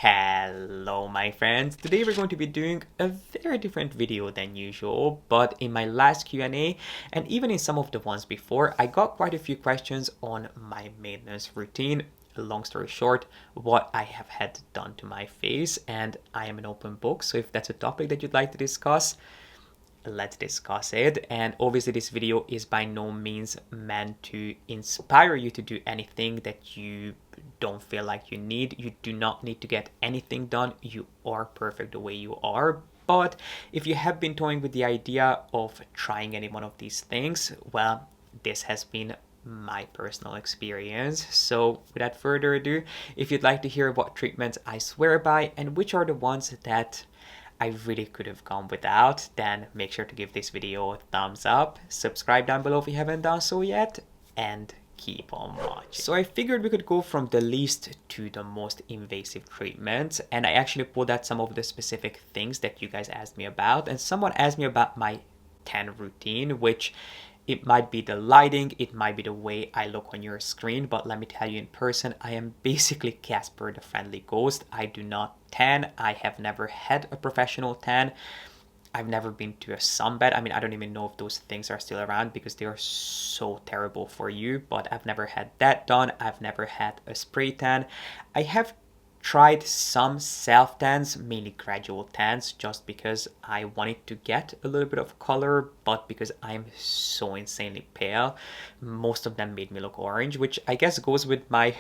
Hello my friends, today we're going to be doing a very different video than usual, but in my last Q&A and even in some of the ones before, I got quite a few questions on my maintenance routine. Long story short, what I have had done to my face, and I am an open book, so if that's a topic that you'd like to discuss, let's discuss it. And obviously this video is by no means meant to inspire you to do anything that you don't feel like you need. You do not need to get anything done. You are perfect the way you are. But if you have been toying with the idea of trying any one of these things, well, this has been my personal experience. So without further ado, if you'd like to hear what treatments I swear by and which are the ones that I really could have gone without, then make sure to give this video a thumbs up, subscribe down below if you haven't done so yet, and keep on watching. So I figured we could go from the least to the most invasive treatments, and I actually pulled out some of the specific things that you guys asked me about, and someone asked me about my tan routine, which it might be the lighting, it might be the way I look on your screen, but let me tell you in person, I am basically Casper the Friendly Ghost. I do not tan. I have never had a professional tan. I've never been to a sunbed. I mean, I don't even know if those things are still around because they are so terrible for you, but I've never had that done. I've never had a spray tan. I have tried some self tans, mainly gradual tans, just because I wanted to get a little bit of color, but because I'm so insanely pale, most of them made me look orange, which I guess goes with my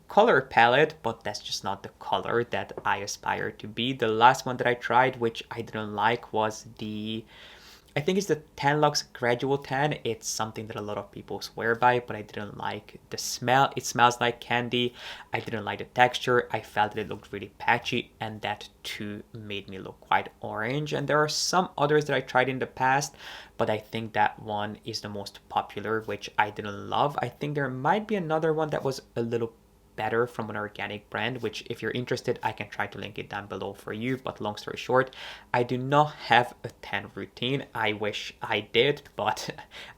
color palette, but that's just not the color that I aspire to be. The last one that I tried, which I didn't like, was I think it's the Tan Lux Gradual Tan. It's something that a lot of people swear by, but I didn't like the smell. It smells like candy. I didn't like the texture. I felt that it looked really patchy, and that too made me look quite orange. And there are some others that I tried in the past, but I think that one is the most popular, which I didn't love. I think there might be another one that was a little better from an organic brand, which if you're interested, I can try to link it down below for you. But long story short, I do not have a tan routine. I wish I did, but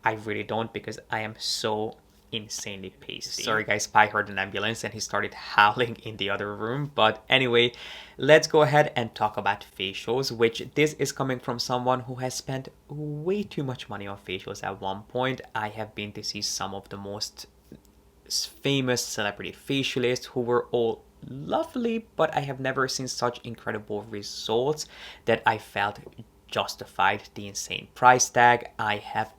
I really don't because I am so insanely pasty. Sorry guys, Pi heard an ambulance and he started howling in the other room. But anyway, let's go ahead and talk about facials, which this is coming from someone who has spent way too much money on facials at one point. I have been to see some of the most famous celebrity facialists who were all lovely, but I have never seen such incredible results that I felt justified the insane price tag. I have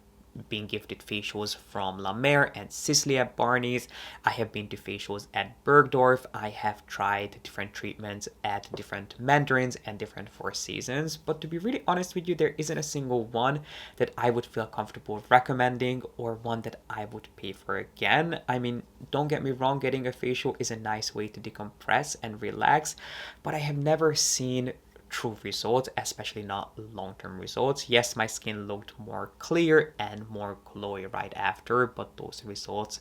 been gifted facials from La Mer and Sicily at Barney's. I have been to facials at Bergdorf. I have tried different treatments at different Mandarins and different Four Seasons. But to be really honest with you, there isn't a single one that I would feel comfortable recommending or one that I would pay for again. I mean, don't get me wrong, getting a facial is a nice way to decompress and relax, but I have never seen true results, especially not long-term results. Yes, my skin looked more clear and more glowy right after, but those results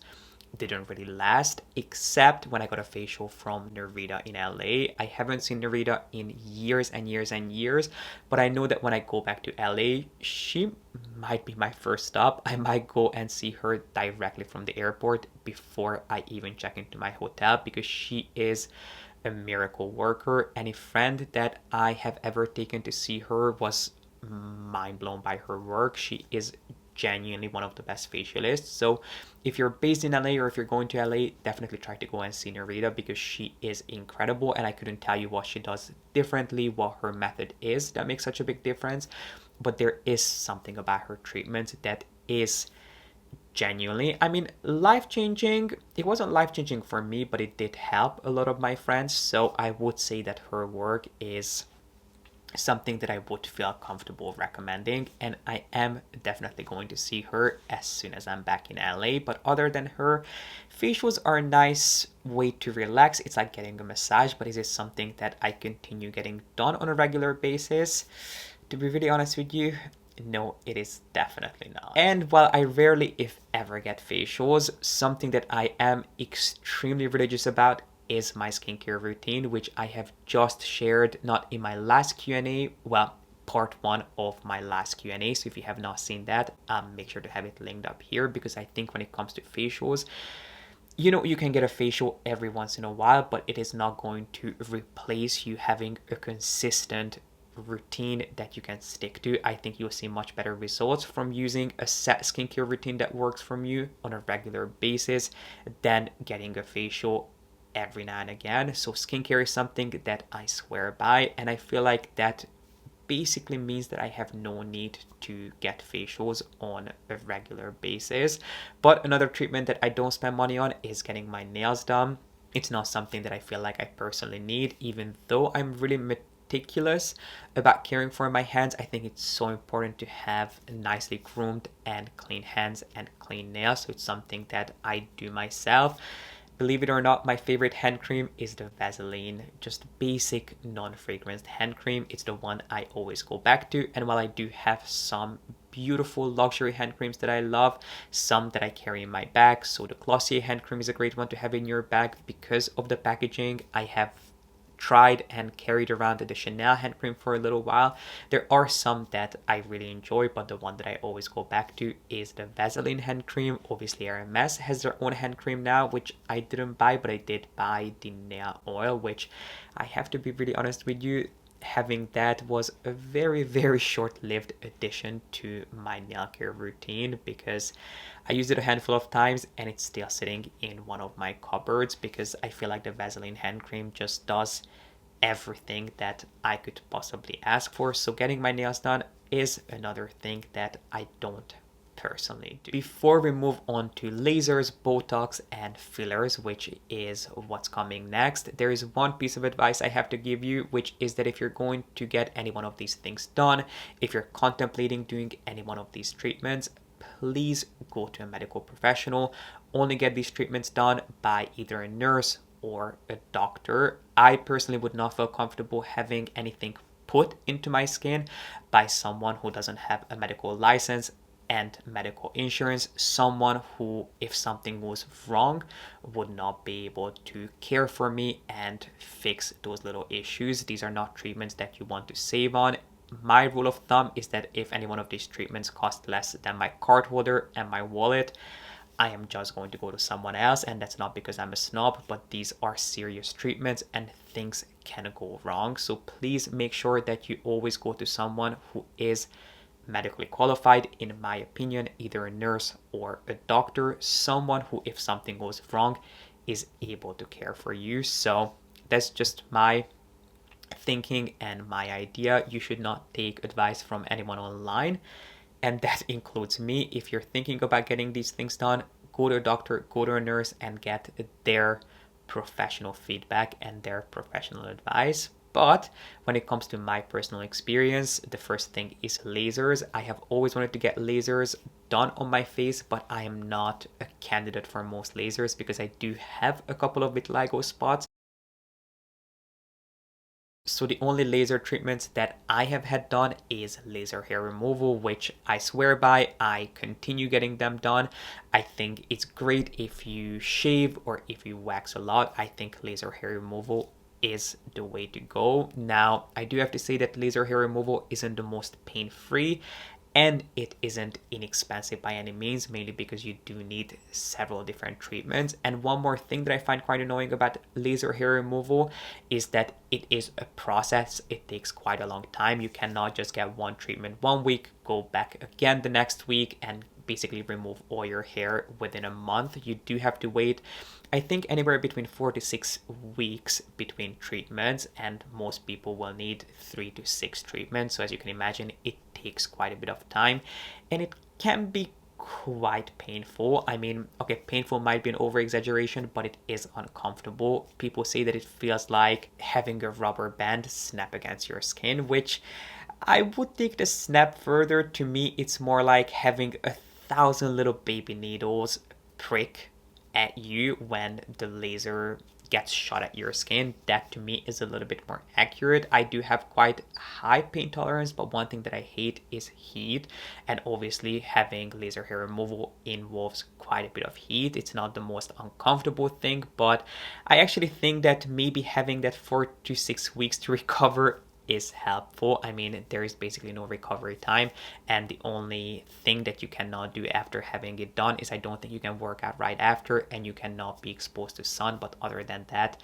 didn't really last, except when I got a facial from Nerita in LA. I haven't seen Nerita in years and years and years, but I know that when I go back to LA, she might be my first stop. I might go and see her directly from the airport before I even check into my hotel, because she is a miracle worker. Any friend that I have ever taken to see her was mind blown by her work. She is genuinely one of the best facialists. So if you're based in LA or if you're going to LA, definitely try to go and see Nerita because she is incredible, and I couldn't tell you what she does differently, what her method is that makes such a big difference. But there is something about her treatment that is genuinely, I mean, life-changing. It wasn't life-changing for me, but it did help a lot of my friends. So I would say that her work is something that I would feel comfortable recommending, and I am definitely going to see her as soon as I'm back in LA. But other than her, facials are a nice way to relax. It's like getting a massage, but is it something that I continue getting done on a regular basis? To be really honest with you, no, it is definitely not. And while I rarely, if ever, get facials, something that I am extremely religious about is my skincare routine, which I have just shared, not in my last Q&A, well, part one of my last Q&A. So if you have not seen that, make sure to have it linked up here, because I think when it comes to facials, You know, you can get a facial every once in a while, but it is not going to replace you having a consistent routine that you can stick to. I think you'll see much better results from using a set skincare routine that works from you on a regular basis than getting a facial every now and again. So skincare is something that I swear by, and I feel like that basically means that I have no need to get facials on a regular basis. But another treatment that I don't spend money on is getting my nails done. It's not something that I feel like I personally need, even though I'm really meticulous about caring for my hands. I think it's so important to have nicely groomed and clean hands and clean nails. So it's something that I do myself. Believe it or not, my favorite hand cream is the Vaseline, just basic non-fragranced hand cream. It's the one I always go back to. And while I do have some beautiful luxury hand creams that I love, some that I carry in my bag, so the Glossier hand cream is a great one to have in your bag because of the packaging. I have tried and carried around the Chanel hand cream for a little while. There are some that I really enjoy, but the one that I always go back to is the Vaseline hand cream. Obviously, Hermes has their own hand cream now, which I didn't buy, but I did buy the nail oil, which I have to be really honest with you, having that was a very short-lived addition to my nail care routine because I used it a handful of times and it's still sitting in one of my cupboards because I feel like the Vaseline hand cream just does everything that I could possibly ask for. So getting my nails done is another thing that I don't personally do. Before we move on to lasers, botox, and fillers, which is what's coming next, there is one piece of advice I have to give you, which is that if you're going to get any one of these things done, if you're contemplating doing any one of these treatments, please go to a medical professional. Only get these treatments done by either a nurse or a doctor. I personally would not feel comfortable having anything put into my skin by someone who doesn't have a medical license and medical insurance, someone who, if something goes wrong, would not be able to care for me and fix those little issues. These are not treatments that you want to save on. My rule of thumb is that if any one of these treatments cost less than my card holder and my wallet, I am just going to go to someone else. And that's not because I'm a snob, but these are serious treatments and things can go wrong. So please make sure that you always go to someone who is medically qualified, in my opinion, either a nurse or a doctor, someone who, if something goes wrong, is able to care for you. So that's just my thinking and my idea. You should not take advice from anyone online, and that includes me. If you're thinking about getting these things done, go to a doctor, go to a nurse, and get their professional feedback and their professional advice. But when it comes to my personal experience, the first thing is lasers. I have always wanted to get lasers done on my face, but I am not a candidate for most lasers because I do have a couple of vitiligo spots. So the only laser treatments that I have had done is laser hair removal, which I swear by. I continue getting them done. I think it's great if you shave or if you wax a lot. I think laser hair removal is the way to go. Now, I do have to say that laser hair removal isn't the most pain-free and it isn't inexpensive by any means, mainly because you do need several different treatments. And one more thing that I find quite annoying about laser hair removal is that it is a process. It takes quite a long time. You cannot just get one treatment one week, go back again the next week, and basically remove all your hair within a month. You do have to wait, I think, anywhere between 4 to 6 weeks between treatments, and most people will need 3 to 6 treatments. So as you can imagine, it takes quite a bit of time and it can be quite painful. I mean, okay, painful might be an over exaggeration, but it is uncomfortable. People say that it feels like having a rubber band snap against your skin, which I would take the snap further. To me, it's more like having 1,000 little baby needles prick at you when the laser gets shot at your skin. That to me is a little bit more accurate. I do have quite high pain tolerance, but one thing that I hate is heat, and obviously having laser hair removal involves quite a bit of heat. It's not the most uncomfortable thing, but I actually think that maybe having that 4 to 6 weeks to recover is helpful. I mean, there is basically no recovery time, and the only thing that you cannot do after having it done is I don't think you can work out right after, and you cannot be exposed to sun. But other than that,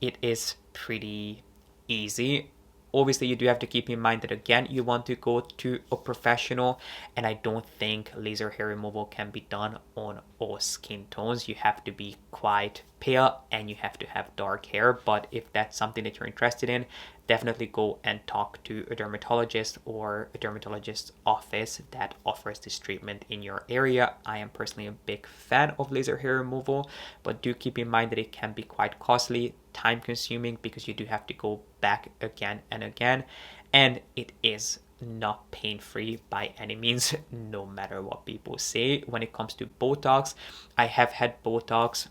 it is pretty easy. Obviously, you do have to keep in mind that again, you want to go to a professional, and I don't think laser hair removal can be done on all skin tones. You have to be quite pale and you have to have dark hair. But if that's something that you're interested in, definitely go and talk to a dermatologist or a dermatologist's office that offers this treatment in your area. I am personally a big fan of laser hair removal, but do keep in mind that it can be quite costly, time consuming, because you do have to go back again and again, and it is not pain-free by any means, no matter what people say. When it comes to Botox, I have had Botox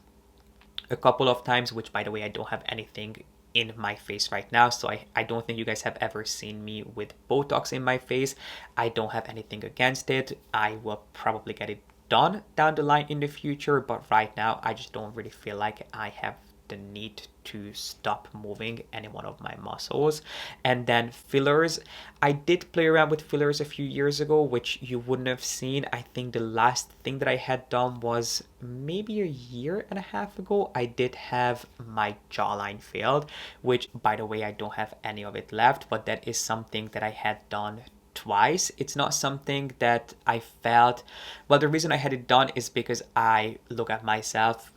a couple of times, which by the way, I don't have anything in my face right now, so I don't think you guys have ever seen me with Botox in my face. I don't have anything against it. I will probably get it done down the line in the future, but right now I just don't really feel like I have the need to stop moving any one of my muscles. And then fillers, I did play around with fillers a few years ago, which you wouldn't have seen. I think the last thing that I had done was maybe a year and a half ago. I did have my jawline filled, which by the way, I don't have any of it left, but that is something that I had done twice. It's not something that I felt, well, the reason I had it done is because I look at myself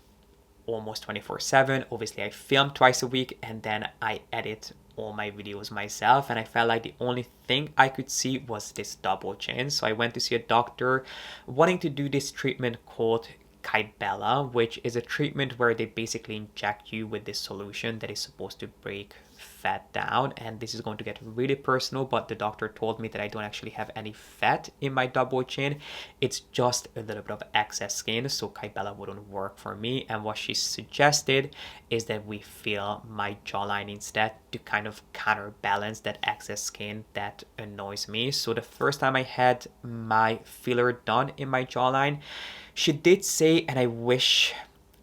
almost 24/7. Obviously, I film twice a week and then I edit all my videos myself, and I felt like the only thing I could see was this double chin. So I went to see a doctor wanting to do this treatment called Kybella, which is a treatment where they basically inject you with this solution that is supposed to break fat down. And this is going to get really personal, but the doctor told me that I don't actually have any fat in my double chin. It's just a little bit of excess skin, so Kybella wouldn't work for me. And what she suggested is that we fill my jawline instead to kind of counterbalance that excess skin that annoys me. So the first time I had my filler done in my jawline, she did say, and I wish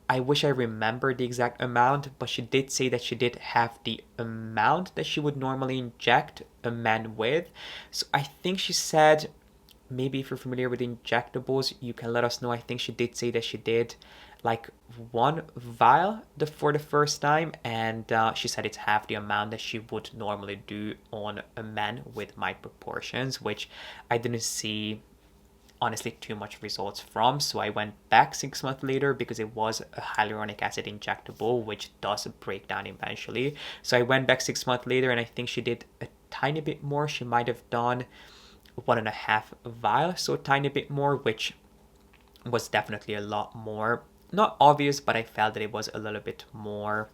I remember the exact amount, but she did say that she did have the amount that she would normally inject a man with. So I think she said, maybe if you're familiar with injectables, you can let us know. I think she did say that she did like one vial for the first time, and she said it's half the amount that she would normally do on a man with my proportions, which I didn't see honestly too much results from. So I went back 6 months later because it was a hyaluronic acid injectable, which does break down eventually. So I went back 6 months later, and I think she did a tiny bit more. She might have done 1.5 vials, so a tiny bit more, which was definitely a lot more. Not obvious, but I felt that it was a little bit more,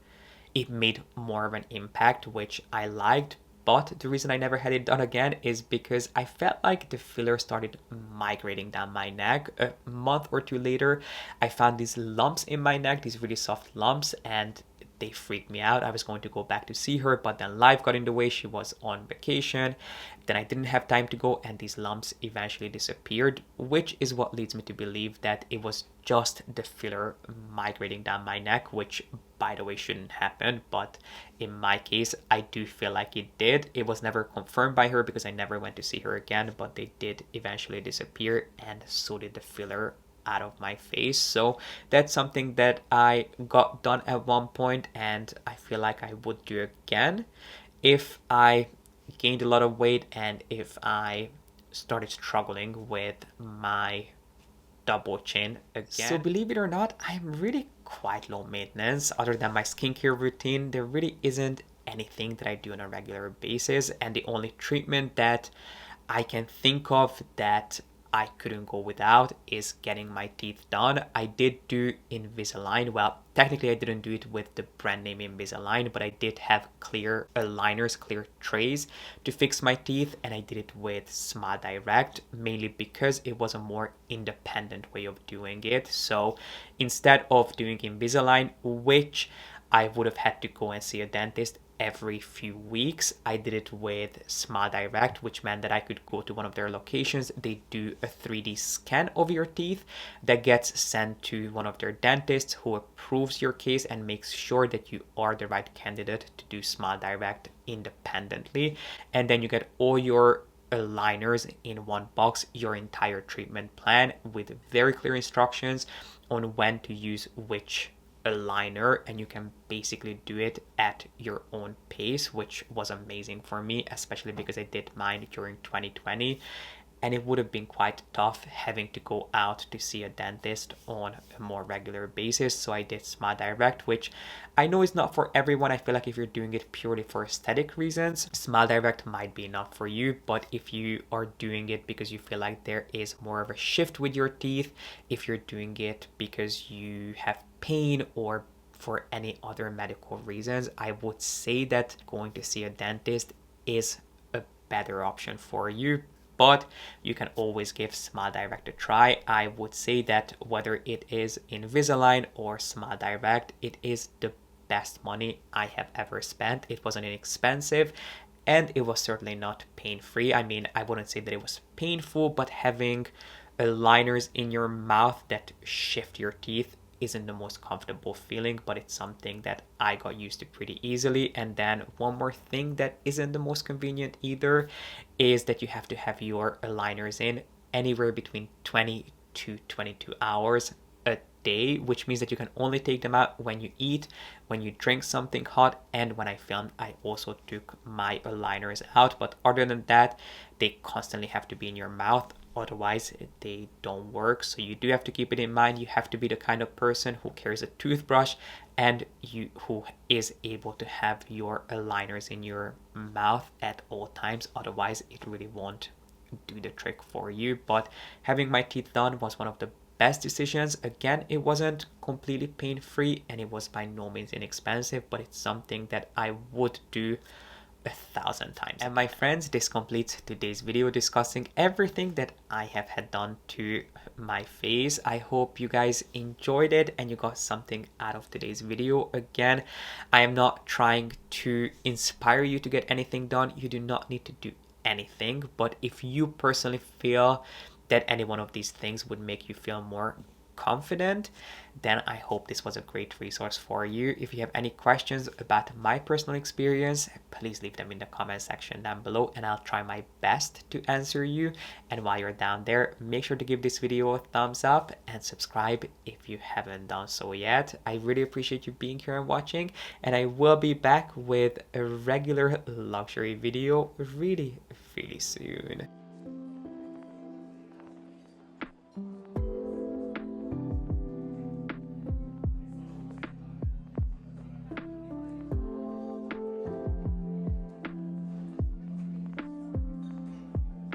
it made more of an impact, which I liked. But the reason I never had it done again is because I felt like the filler started migrating down my neck. A month or two later, I found these lumps in my neck, these really soft lumps, and they freaked me out. I was going to go back to see her, but then life got in the way. She was on vacation. Then I didn't have time to go, and these lumps eventually disappeared, which is what leads me to believe that it was just the filler migrating down my neck, which by the way shouldn't happen, but in my case I do feel like it did. It was never confirmed by her because I never went to see her again, but they did eventually disappear, and so did the filler out of my face. So that's something that I got done at one point, and I feel like I would do again if I gained a lot of weight and if I started struggling with my double chin again. So believe it or not, I'm really quite low maintenance. Other than my skincare routine, there really isn't anything that I do on a regular basis, and the only treatment that I can think of that I couldn't go without is getting my teeth done. I did do Invisalign. Well, technically I didn't do it with the brand name Invisalign, but I did have clear aligners, clear trays to fix my teeth, and I did it with Smile Direct, mainly because it was a more independent way of doing it. So instead of doing Invisalign, which I would have had to go and see a dentist every few weeks. I did it with Smile Direct, which meant that I could go to one of their locations. They do a 3D scan of your teeth that gets sent to one of their dentists, who approves your case and makes sure that you are the right candidate to do Smile Direct independently. And then you get all your aligners in one box, your entire treatment plan with very clear instructions on when to use which aligner, and you can basically do it at your own pace, which was amazing for me, especially because I did mine during 2020, and it would have been quite tough having to go out to see a dentist on a more regular basis. So I did Smile Direct, which I know is not for everyone. I feel like if you're doing it purely for aesthetic reasons, Smile Direct might be enough for you. But if you are doing it because you feel like there is more of a shift with your teeth, if you're doing it because you have pain or for any other medical reasons, I would say that going to see a dentist is a better option for you. But you can always give Smile Direct a try. I would say that whether it is Invisalign or Smile Direct, it is the best money I have ever spent. It wasn't inexpensive, and it was certainly not pain-free. I mean, I wouldn't say that it was painful, but having aligners in your mouth that shift your teeth isn't the most comfortable feeling, but it's something that I got used to pretty easily. And then one more thing that isn't the most convenient either is that you have to have your aligners in anywhere between 20 to 22 hours a day, which means that you can only take them out when you eat, when you drink something hot, and when I filmed I also took my aligners out. But other than that, they constantly have to be in your mouth, otherwise they don't work. So you do have to keep it in mind. You have to be the kind of person who carries a toothbrush and who is able to have your aligners in your mouth at all times, otherwise it really won't do the trick for you. But having my teeth done was one of the best decisions. Again, it wasn't completely pain-free and it was by no means inexpensive, but it's something that I would do 1,000 times. And my friends, this completes today's video discussing everything that I have had done to my face. I hope you guys enjoyed it and you got something out of today's video. Again, I am not trying to inspire you to get anything done. You do not need to do anything, but if you personally feel that any one of these things would make you feel more confident, then I hope this was a great resource for you. If you have any questions about my personal experience, please leave them in the comment section down below and I'll try my best to answer you. And while you're down there, make sure to give this video a thumbs up and subscribe if you haven't done so yet. I really appreciate you being here and watching, and I will be back with a regular luxury video really soon.